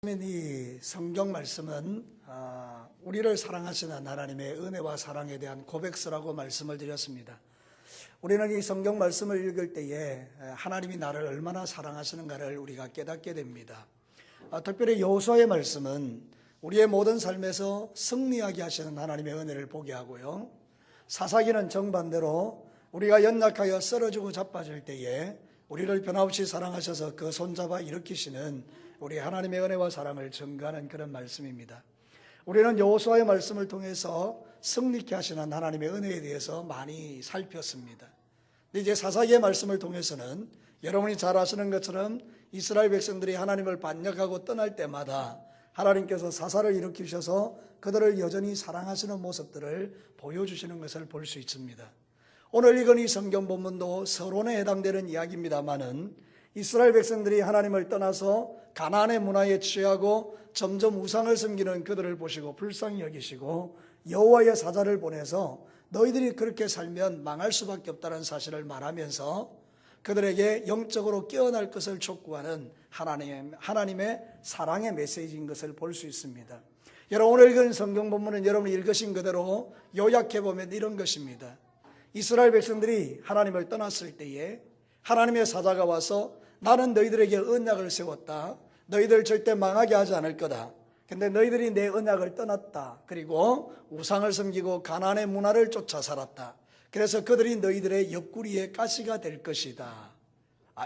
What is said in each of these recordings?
이 성경 말씀은 우리를 사랑하시는 하나님의 은혜와 사랑에 대한 고백서라고 말씀을 드렸습니다. 우리는 이 성경 말씀을 읽을 때에 하나님이 나를 얼마나 사랑하시는가를 우리가 깨닫게 됩니다. 특별히 여호수아의 말씀은 우리의 모든 삶에서 승리하게 하시는 하나님의 은혜를 보게 하고요, 사사기는 정반대로 우리가 연약하여 쓰러지고 자빠질 때에 우리를 변함없이 사랑하셔서 그 손잡아 일으키시는 우리 하나님의 은혜와 사랑을 증거하는 그런 말씀입니다. 우리는 여호수아의 말씀을 통해서 승리케 하시는 하나님의 은혜에 대해서 많이 살폈습니다. 근데 이제 사사기의 말씀을 통해서는 여러분이 잘 아시는 것처럼 이스라엘 백성들이 하나님을 반역하고 떠날 때마다 하나님께서 사사를 일으키셔서 그들을 여전히 사랑하시는 모습들을 보여주시는 것을 볼 수 있습니다. 오늘 읽은 이 성경 본문도 서론에 해당되는 이야기입니다마는 이스라엘 백성들이 하나님을 떠나서 가나안의 문화에 취하고 점점 우상을 섬기는 그들을 보시고 불쌍히 여기시고 여호와의 사자를 보내서 너희들이 그렇게 살면 망할 수밖에 없다는 사실을 말하면서 그들에게 영적으로 깨어날 것을 촉구하는 하나님의 사랑의 메시지인 것을 볼 수 있습니다. 여러분, 오늘 읽은 성경 본문은 여러분이 읽으신 그대로 요약해보면 이런 것입니다. 이스라엘 백성들이 하나님을 떠났을 때에 하나님의 사자가 와서 나는 너희들에게 언약을 세웠다. 너희들 절대 망하게 하지 않을 거다. 근데 너희들이 내 언약을 떠났다. 그리고 우상을 섬기고 가나안의 문화를 쫓아 살았다. 그래서 그들이 너희들의 옆구리에 가시가 될 것이다.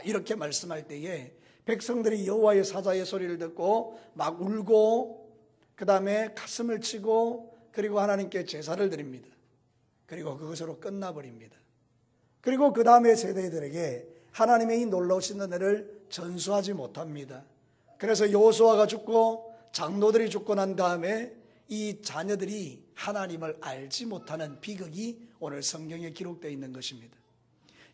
이렇게 말씀할 때에 백성들이 여호와의 사자의 소리를 듣고 막 울고 그 다음에 가슴을 치고 그리고 하나님께 제사를 드립니다. 그리고 그것으로 끝나버립니다. 그리고 그 다음에 세대들에게 하나님의 이 놀라우신 은혜를 전수하지 못합니다. 그래서 여호수아가 죽고 장로들이 죽고 난 다음에 이 자녀들이 하나님을 알지 못하는 비극이 오늘 성경에 기록되어 있는 것입니다.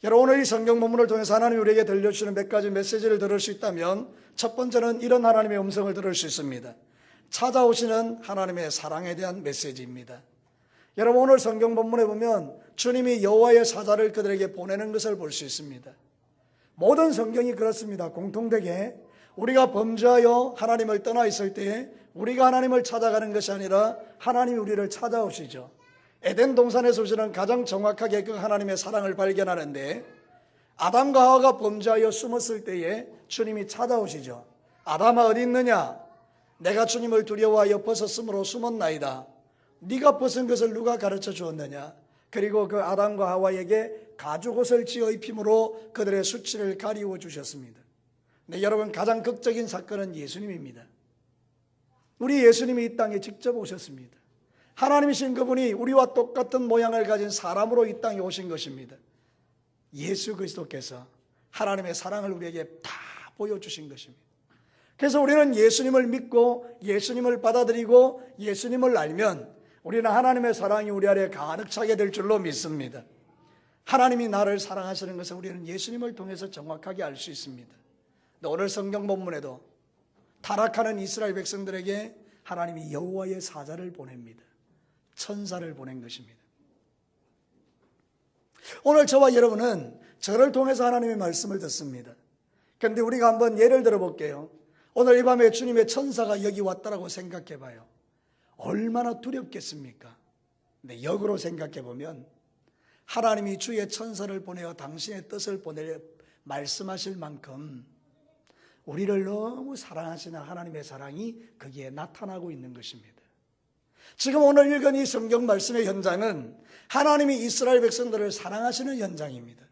여러분, 오늘 이 성경 본문을 통해서 하나님이 우리에게 들려주시는 몇 가지 메시지를 들을 수 있다면 첫 번째는 이런 하나님의 음성을 들을 수 있습니다. 찾아오시는 하나님의 사랑에 대한 메시지입니다. 여러분, 오늘 성경 본문에 보면 주님이 여호와의 사자를 그들에게 보내는 것을 볼 수 있습니다. 모든 성경이 그렇습니다. 공통되게 우리가 범죄하여 하나님을 떠나 있을 때에 우리가 하나님을 찾아가는 것이 아니라 하나님이 우리를 찾아오시죠. 에덴 동산에서 우리는 가장 정확하게 그 하나님의 사랑을 발견하는데, 아담과 하와가 범죄하여 숨었을 때에 주님이 찾아오시죠. 아담아 어디 있느냐? 내가 주님을 두려워하여 벗었으므로 숨었나이다. 네가 벗은 것을 누가 가르쳐 주었느냐? 그리고 그 아담과 하와에게 가죽옷을 지어 입힘으로 그들의 수치를 가리워 주셨습니다. 네, 여러분, 가장 극적인 사건은 예수님입니다. 우리 예수님이 이 땅에 직접 오셨습니다. 하나님이신 그분이 우리와 똑같은 모양을 가진 사람으로 이 땅에 오신 것입니다. 예수 그리스도께서 하나님의 사랑을 우리에게 다 보여주신 것입니다. 그래서 우리는 예수님을 믿고 예수님을 받아들이고 예수님을 알면 우리는 하나님의 사랑이 우리 안에 가득 차게 될 줄로 믿습니다. 하나님이 나를 사랑하시는 것을 우리는 예수님을 통해서 정확하게 알 수 있습니다. 오늘 성경 본문에도 타락하는 이스라엘 백성들에게 하나님이 여호와의 사자를 보냅니다. 천사를 보낸 것입니다. 오늘 저와 여러분은 저를 통해서 하나님의 말씀을 듣습니다. 그런데 우리가 한번 예를 들어 볼게요. 오늘 이 밤에 주님의 천사가 여기 왔다라고 생각해 봐요. 얼마나 두렵겠습니까? 근데 역으로 생각해 보면 하나님이 주의 천사를 보내어 당신의 뜻을 말씀하실 만큼 우리를 너무 사랑하시는 하나님의 사랑이 거기에 나타나고 있는 것입니다. 지금 오늘 읽은 이 성경 말씀의 현장은 하나님이 이스라엘 백성들을 사랑하시는 현장입니다.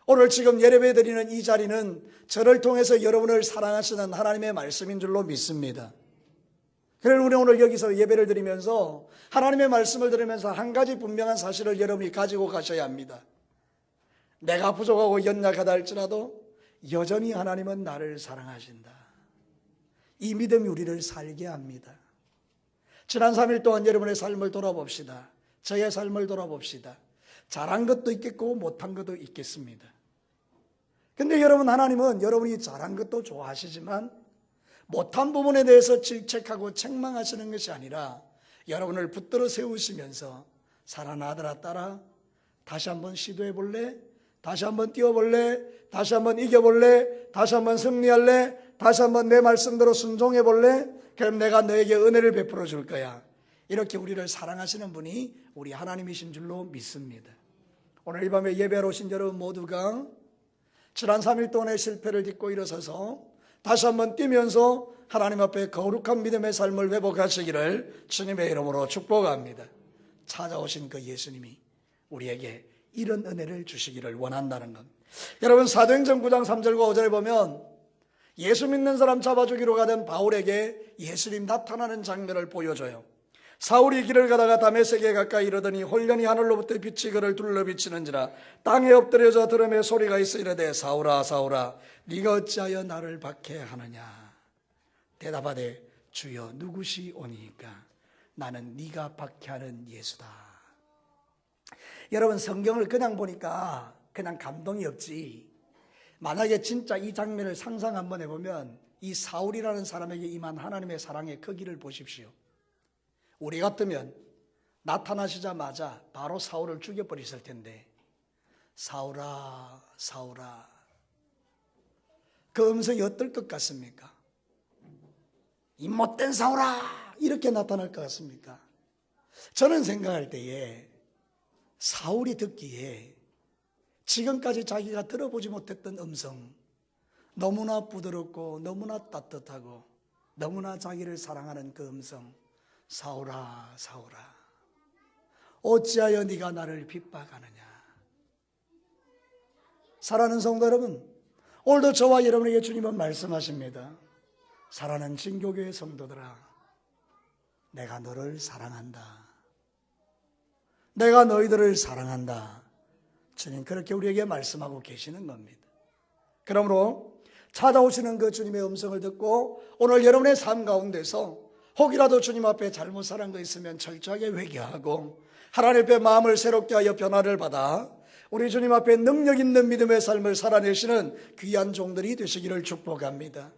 오늘 지금 예배 드리는 이 자리는 저를 통해서 여러분을 사랑하시는 하나님의 말씀인 줄로 믿습니다. 그래서 우리 오늘 여기서 예배를 드리면서 하나님의 말씀을 들으면서 한 가지 분명한 사실을 여러분이 가지고 가셔야 합니다. 내가 부족하고 연약하다 할지라도 여전히 하나님은 나를 사랑하신다. 이 믿음이 우리를 살게 합니다. 지난 3일 동안 여러분의 삶을 돌아봅시다. 저의 삶을 돌아봅시다. 잘한 것도 있겠고 못한 것도 있겠습니다. 근데 여러분, 하나님은 여러분이 잘한 것도 좋아하시지만 못한 부분에 대해서 질책하고 책망하시는 것이 아니라 여러분을 붙들어 세우시면서 사랑하는 아들아 딸아, 다시 한번 시도해 볼래? 다시 한번 뛰어볼래? 다시 한번 이겨볼래? 다시 한번 승리할래? 다시 한번 내 말씀대로 순종해 볼래? 그럼 내가 너에게 은혜를 베풀어 줄 거야. 이렇게 우리를 사랑하시는 분이 우리 하나님이신 줄로 믿습니다. 오늘 이 밤에 예배로 오신 여러분 모두가 지난 3일 동안의 실패를 딛고 일어서서 다시 한번 뛰면서 하나님 앞에 거룩한 믿음의 삶을 회복하시기를 주님의 이름으로 축복합니다. 찾아오신 그 예수님이 우리에게 이런 은혜를 주시기를 원한다는 것. 여러분, 사도행전 9장 3절과 5절에 보면 예수 믿는 사람 잡아 죽이러 가던 바울에게 예수님 나타나는 장면을 보여줘요. 사울이 길을 가다가 다메섹에 가까이 이르더니 홀련히 하늘로부터 빛이 그를 둘러 비치는지라 땅에 엎드려져 들음에 소리가 있어 이르되 사울아 사울아 네가 어찌하여 나를 박해하느냐. 대답하되 주여 누구시오니까 나는 네가 박해하는 예수다. 여러분, 성경을 그냥 보니까 그냥 감동이 없지, 만약에 진짜 이 장면을 상상 한번 해보면 이 사울이라는 사람에게 임한 하나님의 사랑의 크기를 보십시오. 우리 같으면 나타나시자마자 바로 사울을 죽여버렸을 텐데, 사울아 사울아, 그 음성이 어떨 것 같습니까? 이 못된 사울아, 이렇게 나타날 것 같습니까? 저는 생각할 때에 사울이 듣기에 지금까지 자기가 들어보지 못했던 음성, 너무나 부드럽고 너무나 따뜻하고 너무나 자기를 사랑하는 그 음성, 사울아 사울아 어찌하여 네가 나를 핍박하느냐. 사랑하는 성도 여러분, 오늘도 저와 여러분에게 주님은 말씀하십니다. 사랑하는 진교교의 성도들아, 내가 너를 사랑한다. 내가 너희들을 사랑한다. 주님 그렇게 우리에게 말씀하고 계시는 겁니다. 그러므로 찾아오시는 그 주님의 음성을 듣고 오늘 여러분의 삶 가운데서 혹이라도 주님 앞에 잘못 살은 거 있으면 철저하게 회개하고 하나님 앞에 마음을 새롭게 하여 변화를 받아 우리 주님 앞에 능력 있는 믿음의 삶을 살아내시는 귀한 종들이 되시기를 축복합니다.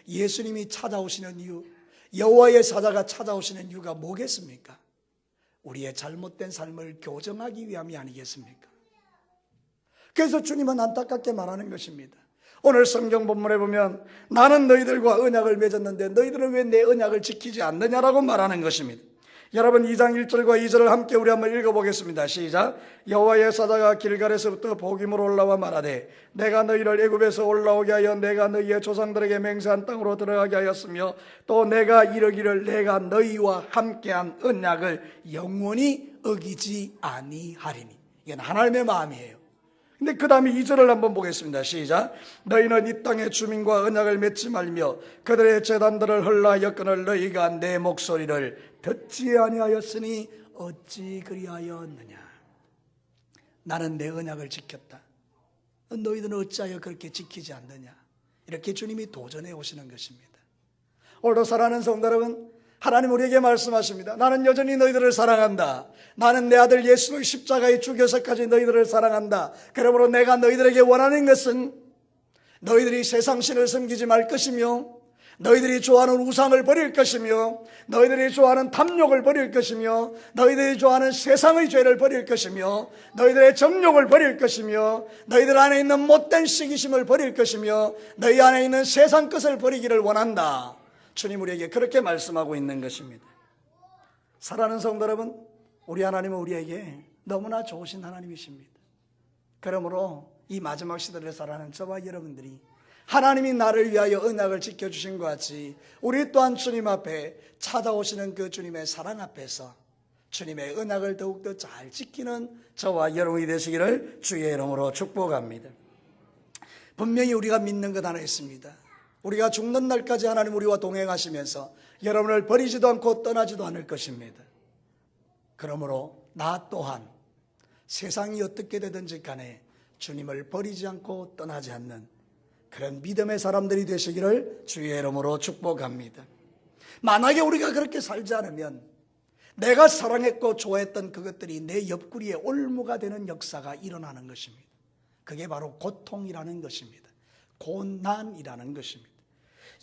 예수님이 찾아오시는 이유, 여호와의 사자가 찾아오시는 이유가 뭐겠습니까? 우리의 잘못된 삶을 교정하기 위함이 아니겠습니까? 그래서 주님은 안타깝게 말하는 것입니다. 오늘 성경 본문에 보면 나는 너희들과 언약을 맺었는데 너희들은 왜 내 언약을 지키지 않느냐라고 말하는 것입니다. 여러분, 2장 1절과 2절을 함께 우리 한번 읽어보겠습니다. 시작. 여호와의 사자가 길갈에서부터 복임으로 올라와 말하되 내가 너희를 애굽에서 올라오게 하여 내가 너희의 조상들에게 맹세한 땅으로 들어가게 하였으며 또 내가 이르기를 내가 너희와 함께한 언약을 영원히 어기지 아니하리니. 이건 하나님의 마음이에요. 근데 그 다음에 2절을 한번 보겠습니다. 시작. 너희는 이 땅의 주민과 언약을 맺지 말며 그들의 제단들을 헐라 엮거늘 너희가 내 목소리를 듣지 아니하였으니 어찌 그리하였느냐. 나는 내 언약을 지켰다. 너희들은 어찌하여 그렇게 지키지 않느냐. 이렇게 주님이 도전해 오시는 것입니다. 오늘도 사랑하는 성도 여러분, 하나님 우리에게 말씀하십니다. 나는 여전히 너희들을 사랑한다. 나는 내 아들 예수를 십자가에 죽여서까지 너희들을 사랑한다. 그러므로 내가 너희들에게 원하는 것은 너희들이 세상 신을 섬기지 말 것이며 너희들이 좋아하는 우상을 버릴 것이며 너희들이 좋아하는 탐욕을 버릴 것이며 너희들이 좋아하는 세상의 죄를 버릴 것이며 너희들의 정욕을 버릴 것이며 너희들 안에 있는 못된 시기심을 버릴 것이며 너희 안에 있는 세상 것을 버리기를 원한다. 주님 우리에게 그렇게 말씀하고 있는 것입니다. 사랑하는 성도 여러분, 우리 하나님은 우리에게 너무나 좋으신 하나님이십니다. 그러므로 이 마지막 시대를 살아가는 저와 여러분들이 하나님이 나를 위하여 언약을 지켜주신 것 같이 우리 또한 주님 앞에 찾아오시는 그 주님의 사랑 앞에서 주님의 언약을 더욱더 잘 지키는 저와 여러분이 되시기를 주의 이름으로 축복합니다. 분명히 우리가 믿는 것 하나 있습니다. 우리가 죽는 날까지 하나님 우리와 동행하시면서 여러분을 버리지도 않고 떠나지도 않을 것입니다. 그러므로 나 또한 세상이 어떻게 되든지 간에 주님을 버리지 않고 떠나지 않는 그런 믿음의 사람들이 되시기를 주의 이름으로 축복합니다. 만약에 우리가 그렇게 살지 않으면 내가 사랑했고 좋아했던 그것들이 내 옆구리에 올무가 되는 역사가 일어나는 것입니다. 그게 바로 고통이라는 것입니다. 고난이라는 것입니다.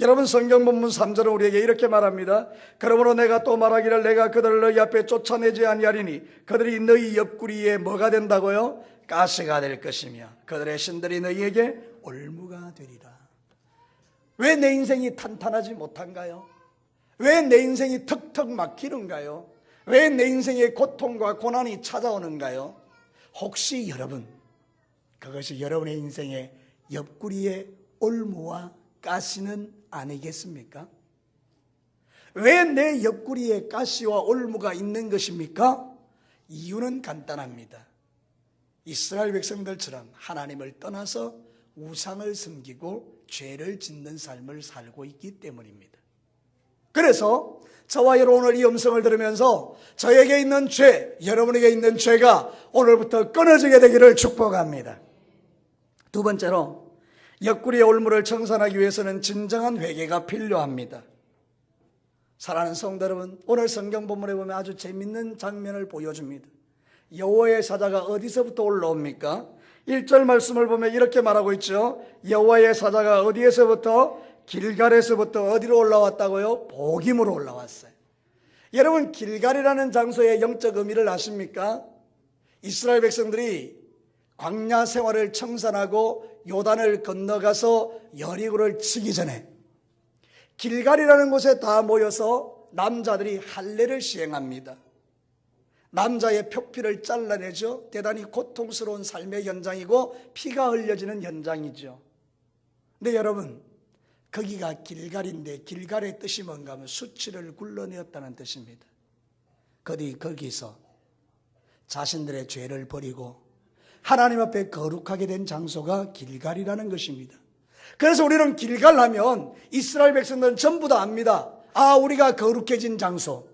여러분, 성경 본문 3절은 우리에게 이렇게 말합니다. 그러므로 내가 또 말하기를 내가 그들을 너희 앞에 쫓아내지 아니하리니 그들이 너희 옆구리에 뭐가 된다고요? 가시가 될 것이며 그들의 신들이 너희에게 올무가 되리라. 왜 내 인생이 탄탄하지 못한가요? 왜 내 인생이 턱턱 막히는가요? 왜 내 인생에 고통과 고난이 찾아오는가요? 혹시 여러분, 그것이 여러분의 인생의 옆구리의 올무와 가시는 아니겠습니까? 왜 내 옆구리에 가시와 올무가 있는 것입니까? 이유는 간단합니다. 이스라엘 백성들처럼 하나님을 떠나서 우상을 섬기고 죄를 짓는 삶을 살고 있기 때문입니다. 그래서 저와 여러분 오늘 이 음성을 들으면서 저에게 있는 죄, 여러분에게 있는 죄가 오늘부터 끊어지게 되기를 축복합니다. 두 번째로, 옆구리의 올무를 청산하기 위해서는 진정한 회개가 필요합니다. 사랑하는 성도 여러분, 오늘 성경 본문에 보면 아주 재밌는 장면을 보여줍니다. 여호와의 사자가 어디서부터 올라옵니까? 1절 말씀을 보면 이렇게 말하고 있죠. 여호와의 사자가 어디에서부터? 길갈에서부터 어디로 올라왔다고요? 복임으로 올라왔어요. 여러분, 길갈이라는 장소의 영적 의미를 아십니까? 이스라엘 백성들이 광야 생활을 청산하고 요단을 건너가서 여리고를 치기 전에 길갈이라는 곳에 다 모여서 남자들이 할례를 시행합니다. 남자의 표피를 잘라내죠. 대단히 고통스러운 삶의 현장이고 피가 흘려지는 현장이죠. 근데 여러분, 거기가 길갈인데 길갈의 뜻이 뭔가 하면 수치를 굴러내었다는 뜻입니다. 거기서 자신들의 죄를 버리고 하나님 앞에 거룩하게 된 장소가 길갈이라는 것입니다. 그래서 우리는 길갈 하면 이스라엘 백성들은 전부 다 압니다. 아, 우리가 거룩해진 장소,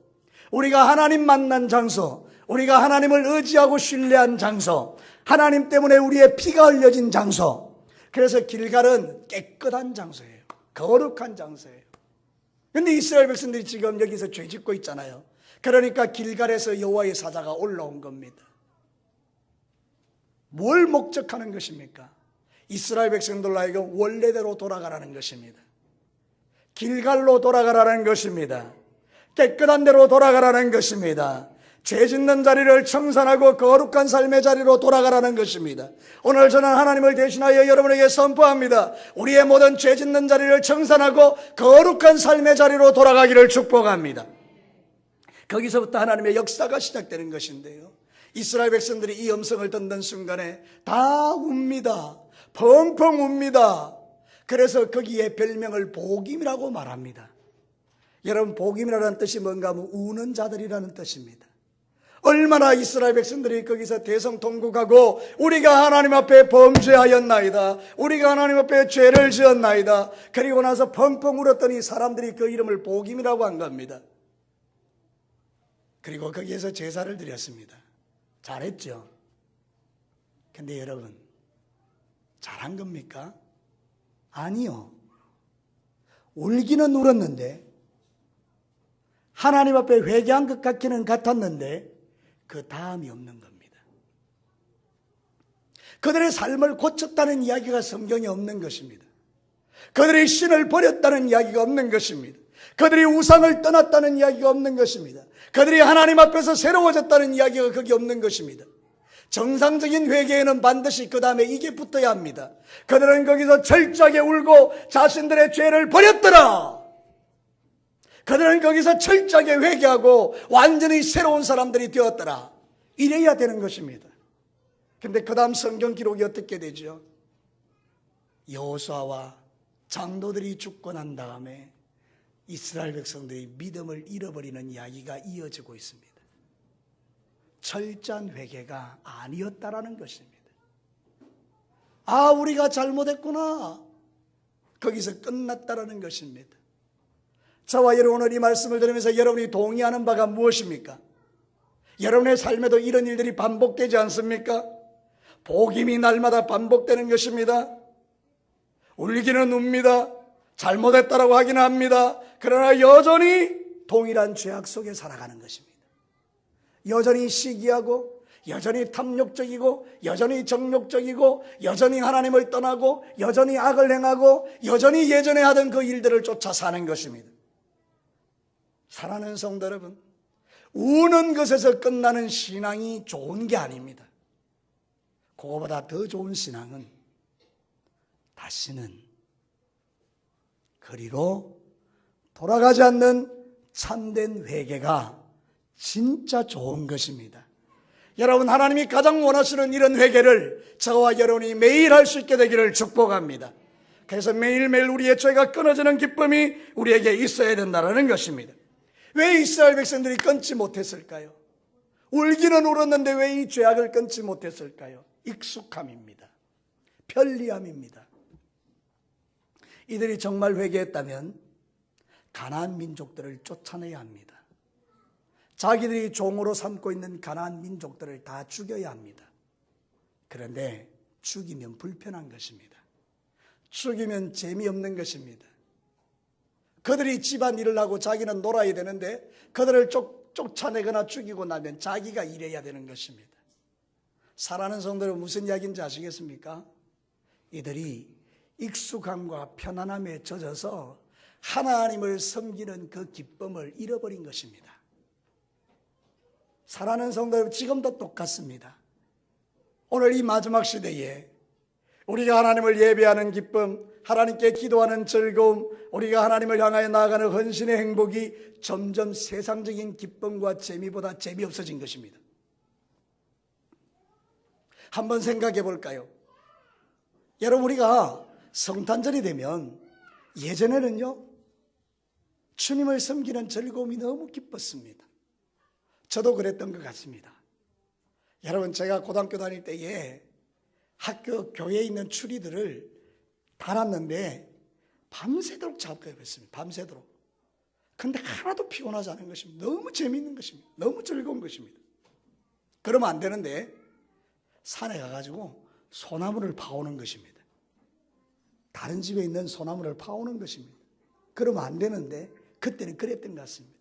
우리가 하나님 만난 장소, 우리가 하나님을 의지하고 신뢰한 장소, 하나님 때문에 우리의 피가 흘려진 장소. 그래서 길갈은 깨끗한 장소예요. 거룩한 장소예요. 그런데 이스라엘 백성들이 지금 여기서 죄 짓고 있잖아요. 그러니까 길갈에서 여호와의 사자가 올라온 겁니다. 뭘 목적하는 것입니까? 이스라엘 백성들로 하여금 원래대로 돌아가라는 것입니다. 길갈로 돌아가라는 것입니다. 깨끗한 데로 돌아가라는 것입니다. 죄 짓는 자리를 청산하고 거룩한 삶의 자리로 돌아가라는 것입니다. 오늘 저는 하나님을 대신하여 여러분에게 선포합니다. 우리의 모든 죄 짓는 자리를 청산하고 거룩한 삶의 자리로 돌아가기를 축복합니다. 거기서부터 하나님의 역사가 시작되는 것인데요, 이스라엘 백성들이 이 음성을 듣는 순간에 다 웁니다. 펑펑 웁니다. 그래서 거기에 별명을 복임이라고 말합니다. 여러분, 복임이라는 뜻이 뭔가 하면 우는 자들이라는 뜻입니다. 얼마나 이스라엘 백성들이 거기서 대성통곡하고 우리가 하나님 앞에 범죄하였나이다, 우리가 하나님 앞에 죄를 지었나이다, 그리고 나서 펑펑 울었더니 사람들이 그 이름을 복임이라고 한 겁니다. 그리고 거기에서 제사를 드렸습니다. 잘했죠? 근데 여러분, 잘한 겁니까? 아니요. 울기는 울었는데, 하나님 앞에 회개한 것 같기는 같았는데 그 다음이 없는 겁니다. 그들의 삶을 고쳤다는 이야기가 성경에 없는 것입니다. 그들이 신을 버렸다는 이야기가 없는 것입니다. 그들이 우상을 떠났다는 이야기가 없는 것입니다. 그들이 하나님 앞에서 새로워졌다는 이야기가 거기 없는 것입니다. 정상적인 회개에는 반드시 그 다음에 이게 붙어야 합니다. 그들은 거기서 철저하게 울고 자신들의 죄를 버렸더라. 그들은 거기서 철저하게 회개하고 완전히 새로운 사람들이 되었더라. 이래야 되는 것입니다. 그런데 그 다음 성경 기록이 어떻게 되죠? 여호수아와 장로들이 죽고 난 다음에 이스라엘 백성들이 믿음을 잃어버리는 이야기가 이어지고 있습니다. 철저한 회개가 아니었다라는 것입니다. 아, 우리가 잘못했구나. 거기서 끝났다라는 것입니다. 저와 여러분 오늘 이 말씀을 들으면서 여러분이 동의하는 바가 무엇입니까? 여러분의 삶에도 이런 일들이 반복되지 않습니까? 복임이 날마다 반복되는 것입니다. 울기는 웁니다. 잘못했다라고 하기는 합니다. 그러나 여전히 동일한 죄악 속에 살아가는 것입니다. 여전히 시기하고, 여전히 탐욕적이고, 여전히 정욕적이고, 여전히 하나님을 떠나고, 여전히 악을 행하고, 여전히 예전에 하던 그 일들을 쫓아 사는 것입니다. 사랑하는 성도 여러분, 우는 것에서 끝나는 신앙이 좋은 게 아닙니다. 그거보다 더 좋은 신앙은 다시는 그리로 돌아가지 않는 참된 회개가 진짜 좋은 것입니다. 여러분, 하나님이 가장 원하시는 이런 회개를 저와 여러분이 매일 할 수 있게 되기를 축복합니다. 그래서 매일매일 우리의 죄가 끊어지는 기쁨이 우리에게 있어야 된다는 것입니다. 왜 이스라엘 백성들이 끊지 못했을까요? 울기는 울었는데 왜 이 죄악을 끊지 못했을까요? 익숙함입니다. 편리함입니다. 이들이 정말 회개했다면 가나안 민족들을 쫓아내야 합니다. 자기들이 종으로 삼고 있는 가나안 민족들을 다 죽여야 합니다. 그런데 죽이면 불편한 것입니다. 죽이면 재미없는 것입니다. 그들이 집안일을 하고 자기는 놀아야 되는데 그들을 쫓아내거나 죽이고 나면 자기가 일해야 되는 것입니다. 사랑하는 성도는 무슨 이야기인지 아시겠습니까? 이들이 익숙함과 편안함에 젖어서 하나님을 섬기는 그 기쁨을 잃어버린 것입니다. 사랑하는 성도 여러분, 지금도 똑같습니다. 오늘 이 마지막 시대에 우리가 하나님을 예배하는 기쁨, 하나님께 기도하는 즐거움, 우리가 하나님을 향하여 나아가는 헌신의 행복이 점점 세상적인 기쁨과 재미보다 재미없어진 것입니다. 한번 생각해 볼까요? 여러분, 우리가 성탄절이 되면 예전에는요, 주님을 섬기는 즐거움이 너무 기뻤습니다. 저도 그랬던 것 같습니다. 여러분, 제가 고등학교 다닐 때에 학교 교회에 있는 추리들을 달았는데 밤새도록 작업을 했습니다. 밤새도록. 근데 하나도 피곤하지 않은 것입니다. 너무 재미있는 것입니다. 너무 즐거운 것입니다. 그러면 안 되는데 산에 가가지고 소나무를 파오는 것입니다. 다른 집에 있는 소나무를 파오는 것입니다. 그러면 안 되는데 그때는 그랬던 것 같습니다.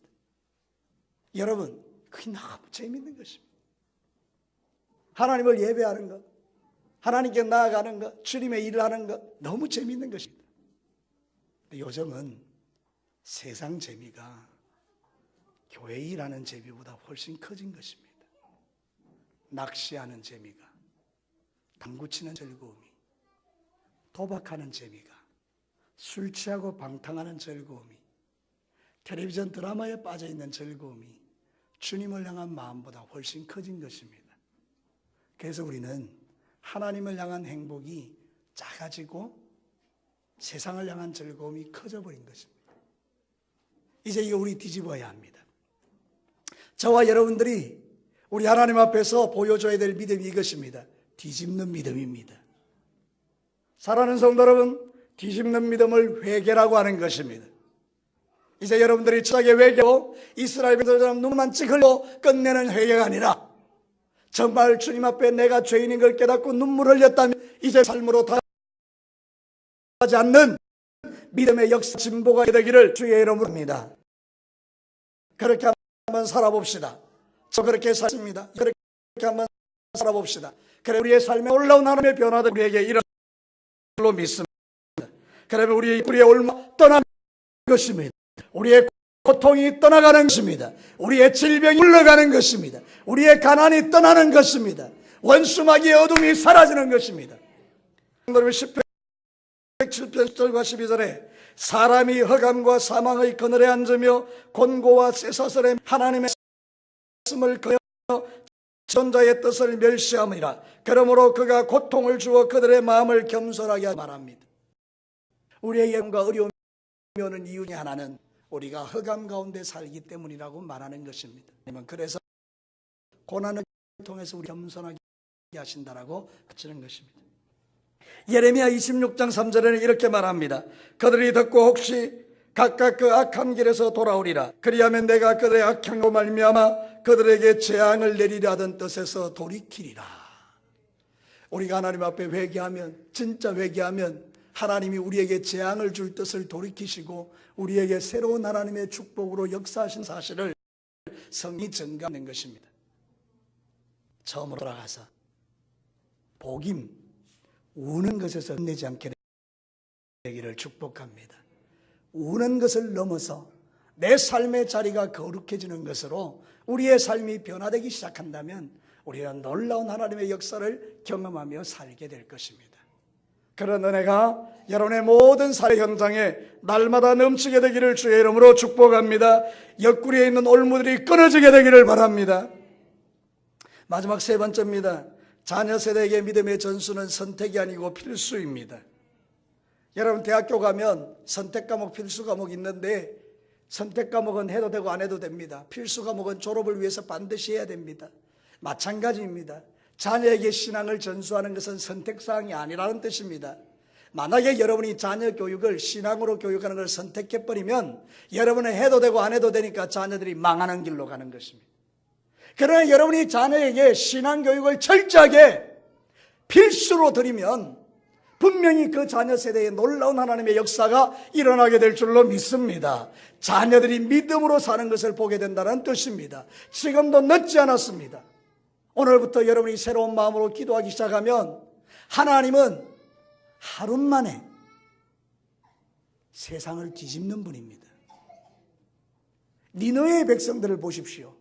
여러분, 그게 너무 재미있는 것입니다. 하나님을 예배하는 것, 하나님께 나아가는 것, 주님의 일을 하는 것 너무 재미있는 것입니다. 요즘은 세상 재미가 교회 일하는 재미보다 훨씬 커진 것입니다. 낚시하는 재미가, 당구치는 즐거움이, 도박하는 재미가, 술 취하고 방탕하는 즐거움이, 텔레비전 드라마에 빠져있는 즐거움이 주님을 향한 마음보다 훨씬 커진 것입니다. 그래서 우리는 하나님을 향한 행복이 작아지고 세상을 향한 즐거움이 커져버린 것입니다. 이제 이거 우리 뒤집어야 합니다. 저와 여러분들이 우리 하나님 앞에서 보여줘야 될 믿음이 이것입니다. 뒤집는 믿음입니다. 사랑하는 성도 여러분, 뒤집는 믿음을 회개라고 하는 것입니다. 이제 여러분들이 추하게 회개하고 이스라엘 백성처럼 눈만 찍으려 끝내는 회개가 아니라 정말 주님 앞에 내가 죄인인 걸 깨닫고 눈물을 흘렸다면 이제 삶으로 다가지 않는 믿음의 역사 진보가 되기를 주의 이름으로 합니다. 그렇게 한번 살아봅시다. 저 그렇게 살습니다. 그렇게 한번 살아봅시다. 그래, 우리의 삶에 올라온 하나님의 변화도 우리에게 이런 걸로 믿습니다. 그러면 우리의 올마 떠나는 것입니다. 우리의 고통이 떠나가는 것입니다. 우리의 질병이 물러가는 것입니다. 우리의 가난이 떠나는 것입니다. 원수마귀의 어둠이 사라지는 것입니다. 여러분, 10편 107편 10절과 12절에 사람이 흑암과 사망의 그늘에 앉으며 곤고와 쇠사슬에 하나님의 말씀을 거여 전자의 뜻을 멸시함이라. 그러므로 그가 고통을 주어 그들의 마음을 겸손하게 말합니다. 우리의 영과 어려움이 오는 이유 중에 하나는 우리가 흑암 가운데 살기 때문이라고 말하는 것입니다. 그래서 고난을 통해서 우리 겸손하게 하신다라고 그치는 것입니다. 예레미야 26장 3절에는 이렇게 말합니다. 그들이 듣고 혹시 각각 그 악한 길에서 돌아오리라. 그리하면 내가 그들의 악행으로 말미암아 그들에게 재앙을 내리려 하던 뜻에서 돌이키리라. 우리가 하나님 앞에 회개하면, 진짜 회개하면 하나님이 우리에게 재앙을 줄 뜻을 돌이키시고 우리에게 새로운 하나님의 축복으로 역사하신 사실을 성이 증가하는 것입니다. 처음으로 돌아가서 복임, 우는 것에서 끝내지 않게 되기를 축복합니다. 우는 것을 넘어서 내 삶의 자리가 거룩해지는 것으로 우리의 삶이 변화되기 시작한다면 우리는 놀라운 하나님의 역사를 경험하며 살게 될 것입니다. 그런 은혜가 여러분의 모든 사회 현장에 날마다 넘치게 되기를 주의 이름으로 축복합니다. 옆구리에 있는 올무들이 끊어지게 되기를 바랍니다. 마지막 세 번째입니다. 자녀 세대에게 믿음의 전수는 선택이 아니고 필수입니다. 여러분 대학교 가면 선택 과목, 필수 과목 있는데 선택 과목은 해도 되고 안 해도 됩니다. 필수 과목은 졸업을 위해서 반드시 해야 됩니다. 마찬가지입니다. 자녀에게 신앙을 전수하는 것은 선택사항이 아니라는 뜻입니다. 만약에 여러분이 자녀 교육을 신앙으로 교육하는 걸 선택해버리면 여러분은 해도 되고 안 해도 되니까 자녀들이 망하는 길로 가는 것입니다. 그러나 여러분이 자녀에게 신앙교육을 철저하게 필수로 드리면 분명히 그 자녀 세대에 놀라운 하나님의 역사가 일어나게 될 줄로 믿습니다. 자녀들이 믿음으로 사는 것을 보게 된다는 뜻입니다. 지금도 늦지 않았습니다. 오늘부터 여러분이 새로운 마음으로 기도하기 시작하면 하나님은 하루 만에 세상을 뒤집는 분입니다. 니느웨의 백성들을 보십시오.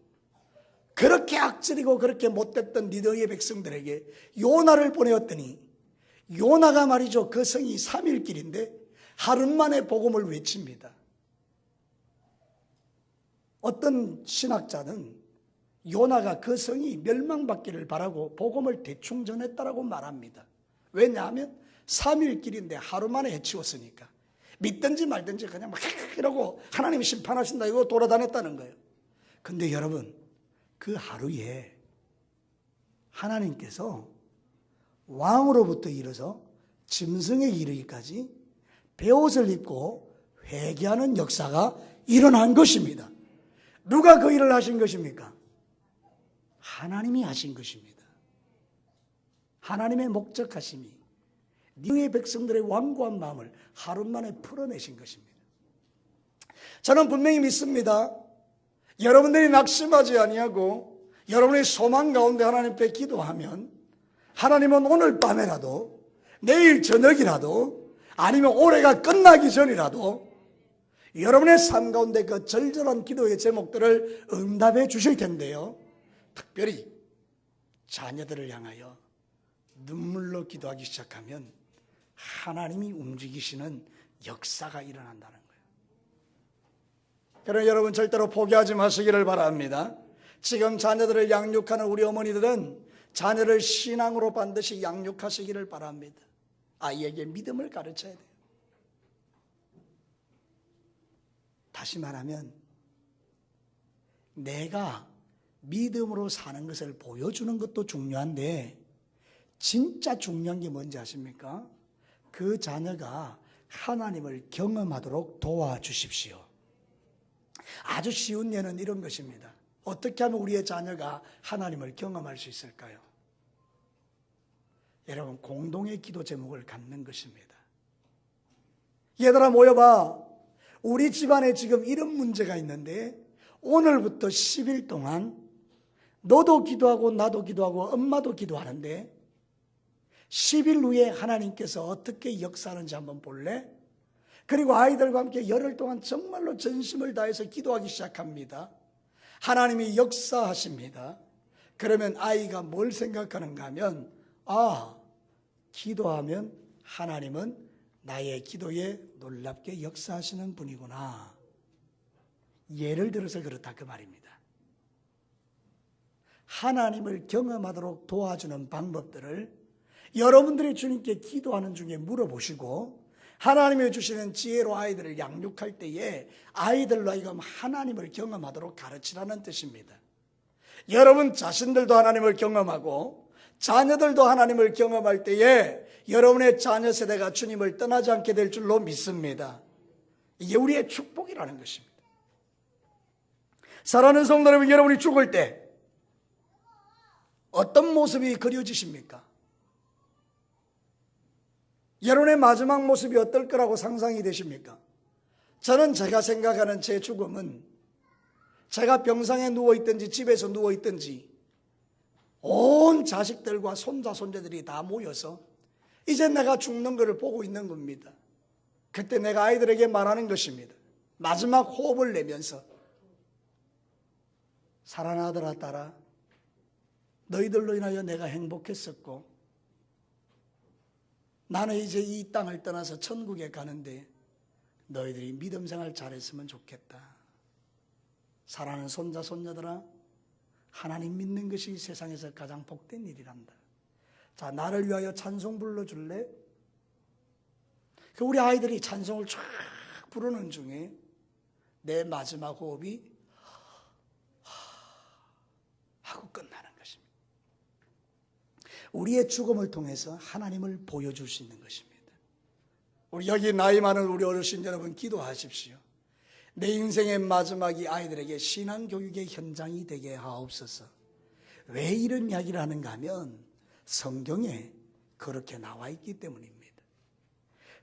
그렇게 악질이고 그렇게 못됐던 니느웨의 백성들에게 요나를 보내었더니 요나가 말이죠, 그 성이 3일 길인데 하루 만에 복음을 외칩니다. 어떤 신학자는 요나가 그 성이 멸망받기를 바라고 복음을 대충 전했다라고 말합니다. 왜냐하면 3일 길인데 하루 만에 해치웠으니까. 믿든지 말든지 그냥 막 이러고 하나님이 심판하신다 이거 돌아다녔다는 거예요. 근데 여러분, 그 하루에 하나님께서 왕으로부터 이르서 짐승에 이르기까지 베옷을 입고 회개하는 역사가 일어난 것입니다. 누가 그 일을 하신 것입니까? 하나님이 하신 것입니다. 하나님의 목적하심이 니느웨 백성들의 완고한 마음을 하루 만에 풀어내신 것입니다. 저는 분명히 믿습니다. 여러분들이 낙심하지 아니하고 여러분의 소망 가운데 하나님께 기도하면 하나님은 오늘 밤에라도 내일 저녁이라도 아니면 올해가 끝나기 전이라도 여러분의 삶 가운데 그 절절한 기도의 제목들을 응답해 주실 텐데요. 특별히 자녀들을 향하여 눈물로 기도하기 시작하면 하나님이 움직이시는 역사가 일어난다는 거예요. 그러나 여러분 절대로 포기하지 마시기를 바랍니다. 지금 자녀들을 양육하는 우리 어머니들은 자녀를 신앙으로 반드시 양육하시기를 바랍니다. 아이에게 믿음을 가르쳐야 돼요. 다시 말하면 내가 믿음으로 사는 것을 보여주는 것도 중요한데 진짜 중요한 게 뭔지 아십니까? 그 자녀가 하나님을 경험하도록 도와주십시오. 아주 쉬운 예는 이런 것입니다. 어떻게 하면 우리의 자녀가 하나님을 경험할 수 있을까요? 여러분, 공동의 기도 제목을 갖는 것입니다. 얘들아 모여봐. 우리 집안에 지금 이런 문제가 있는데 오늘부터 10일 동안 너도 기도하고 나도 기도하고 엄마도 기도하는데 10일 후에 하나님께서 어떻게 역사하는지 한번 볼래? 그리고 아이들과 함께 열흘 동안 정말로 전심을 다해서 기도하기 시작합니다. 하나님이 역사하십니다. 그러면 아이가 뭘 생각하는가 하면 기도하면 하나님은 나의 기도에 놀랍게 역사하시는 분이구나. 예를 들어서 그렇다 그 말입니다. 하나님을 경험하도록 도와주는 방법들을 여러분들이 주님께 기도하는 중에 물어보시고 하나님이 주시는 지혜로 아이들을 양육할 때에 아이들로 하여금 하나님을 경험하도록 가르치라는 뜻입니다. 여러분 자신들도 하나님을 경험하고 자녀들도 하나님을 경험할 때에 여러분의 자녀 세대가 주님을 떠나지 않게 될 줄로 믿습니다. 이게 우리의 축복이라는 것입니다. 사랑하는 성도 여러분, 여러분이 죽을 때 어떤 모습이 그려지십니까? 여러분의 마지막 모습이 어떨 거라고 상상이 되십니까? 저는 제가 생각하는 제 죽음은 제가 병상에 누워있든지 집에서 누워있든지 온 자식들과 손자 손자들이 다 모여서 이제 내가 죽는 것을 보고 있는 겁니다. 그때 내가 아이들에게 말하는 것입니다. 마지막 호흡을 내면서 사랑하는 아들아 딸아, 너희들로 인하여 내가 행복했었고 나는 이제 이 땅을 떠나서 천국에 가는데 너희들이 믿음 생활 잘했으면 좋겠다. 사랑하는 손자 손녀들아, 하나님 믿는 것이 세상에서 가장 복된 일이란다. 자, 나를 위하여 찬송 불러줄래? 우리 아이들이 찬송을 쫙 부르는 중에 내 마지막 호흡이 하고 끝나는 것입니다. 우리의 죽음을 통해서 하나님을 보여줄 수 있는 것입니다. 우리 여기 나이 많은 우리 어르신 여러분 기도하십시오. 내 인생의 마지막이 아이들에게 신앙교육의 현장이 되게 하옵소서. 왜 이런 이야기를 하는가 하면 성경에 그렇게 나와 있기 때문입니다.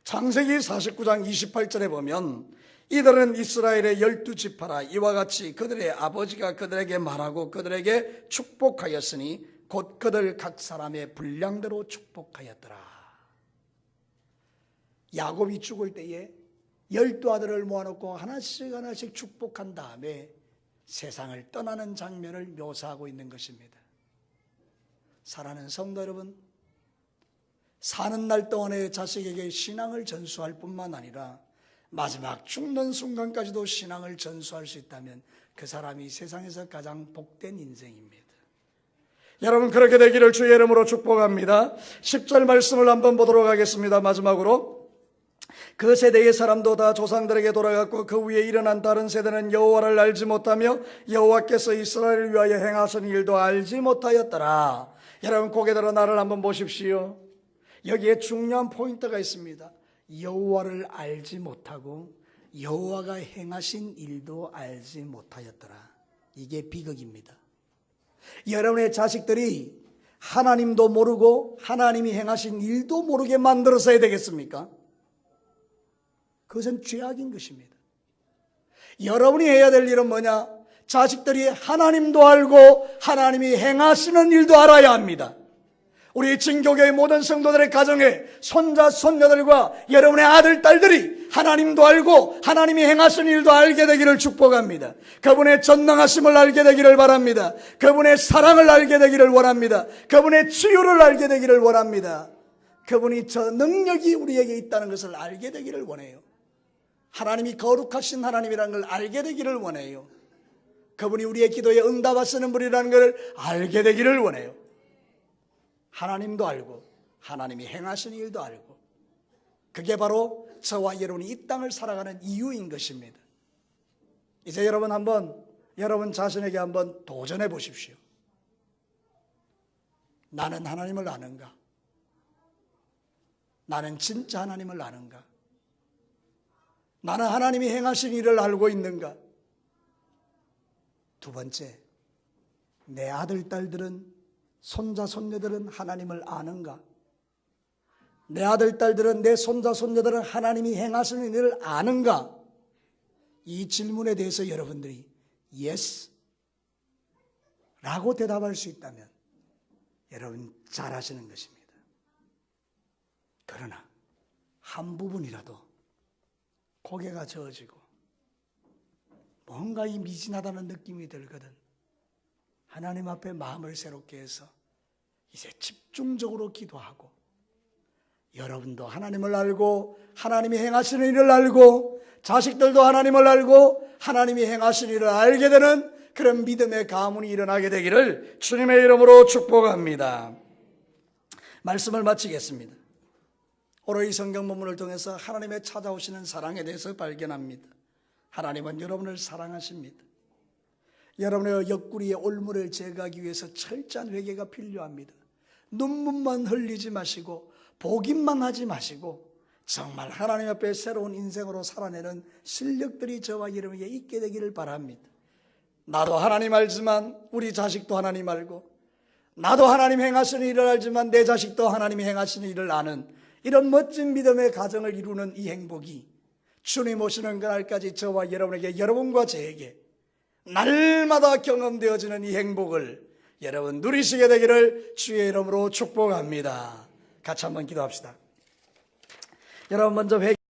창세기 49장 28절에 보면 이들은 이스라엘의 12지파라 이와 같이 그들의 아버지가 그들에게 말하고 그들에게 축복하였으니 곧 그들 각 사람의 분량대로 축복하였더라. 야곱이 죽을 때에 12아들을 모아놓고 하나씩 하나씩 축복한 다음에 세상을 떠나는 장면을 묘사하고 있는 것입니다. 사랑하는 성도 여러분, 사는 날 동안에 자식에게 신앙을 전수할 뿐만 아니라 마지막 죽는 순간까지도 신앙을 전수할 수 있다면 그 사람이 세상에서 가장 복된 인생입니다. 여러분, 그렇게 되기를 주의 이름으로 축복합니다. 10절 말씀을 한번 보도록 하겠습니다. 마지막으로 그 세대의 사람도 다 조상들에게 돌아갔고 그 위에 일어난 다른 세대는 여호와를 알지 못하며 여호와께서 이스라엘을 위하여 행하신 일도 알지 못하였더라. 여러분, 고개 들어 나를 한번 보십시오. 여기에 중요한 포인트가 있습니다. 여호와를 알지 못하고 여호와가 행하신 일도 알지 못하였더라. 이게 비극입니다. 여러분의 자식들이 하나님도 모르고 하나님이 행하신 일도 모르게 만들어서야 되겠습니까? 그것은 죄악인 것입니다. 여러분이 해야 될 일은 뭐냐? 자식들이 하나님도 알고 하나님이 행하시는 일도 알아야 합니다. 우리 진교교의 모든 성도들의 가정에 손자 손녀들과 여러분의 아들 딸들이 하나님도 알고 하나님이 행하시는 일도 알게 되기를 축복합니다. 그분의 전능하심을 알게 되기를 바랍니다. 그분의 사랑을 알게 되기를 원합니다. 그분의 치유를 알게 되기를 원합니다. 그분이 저 능력이 우리에게 있다는 것을 알게 되기를 원해요. 하나님이 거룩하신 하나님이라는 걸 알게 되기를 원해요. 그분이 우리의 기도에 응답하시는 분이라는 걸 알게 되기를 원해요. 하나님도 알고 하나님이 행하시는 일도 알고, 그게 바로 저와 여러분이 이 땅을 살아가는 이유인 것입니다. 이제 여러분 자신에게 한번 도전해 보십시오. 나는 하나님을 아는가? 나는 진짜 하나님을 아는가? 나는 하나님이 행하신 일을 알고 있는가? 두 번째, 내 아들, 딸들은, 손자, 손녀들은 하나님을 아는가? 내 아들, 딸들은, 내 손자, 손녀들은 하나님이 행하시는 일을 아는가? 이 질문에 대해서 여러분들이 yes 라고 대답할 수 있다면 여러분 잘하시는 것입니다. 그러나 한 부분이라도 고개가 저어지고 뭔가 이 미진하다는 느낌이 들거든 하나님 앞에 마음을 새롭게 해서 이제 집중적으로 기도하고, 여러분도 하나님을 알고 하나님이 행하시는 일을 알고 자식들도 하나님을 알고 하나님이 행하시는 일을 알게 되는 그런 믿음의 가문이 일어나게 되기를 주님의 이름으로 축복합니다. 말씀을 마치겠습니다. 오늘 이 성경 본문을 통해서 하나님의 찾아오시는 사랑에 대해서 발견합니다. 하나님은 여러분을 사랑하십니다. 여러분의 옆구리의 올무를 제거하기 위해서 철저한 회개가 필요합니다. 눈물만 흘리지 마시고 보기만 하지 마시고 정말 하나님 앞에 새로운 인생으로 살아내는 실력들이 저와 여러분에게 있게 되기를 바랍니다. 나도 하나님 알지만 우리 자식도 하나님 알고, 나도 하나님 행하시는 일을 알지만 내 자식도 하나님이 행하시는 일을 아는 이런 멋진 믿음의 가정을 이루는 이 행복이 주님 오시는 그날까지 저와 여러분에게, 여러분과 저에게 날마다 경험되어지는 이 행복을 여러분 누리시게 되기를 주의 이름으로 축복합니다. 같이 한번 기도합시다. 여러분 먼저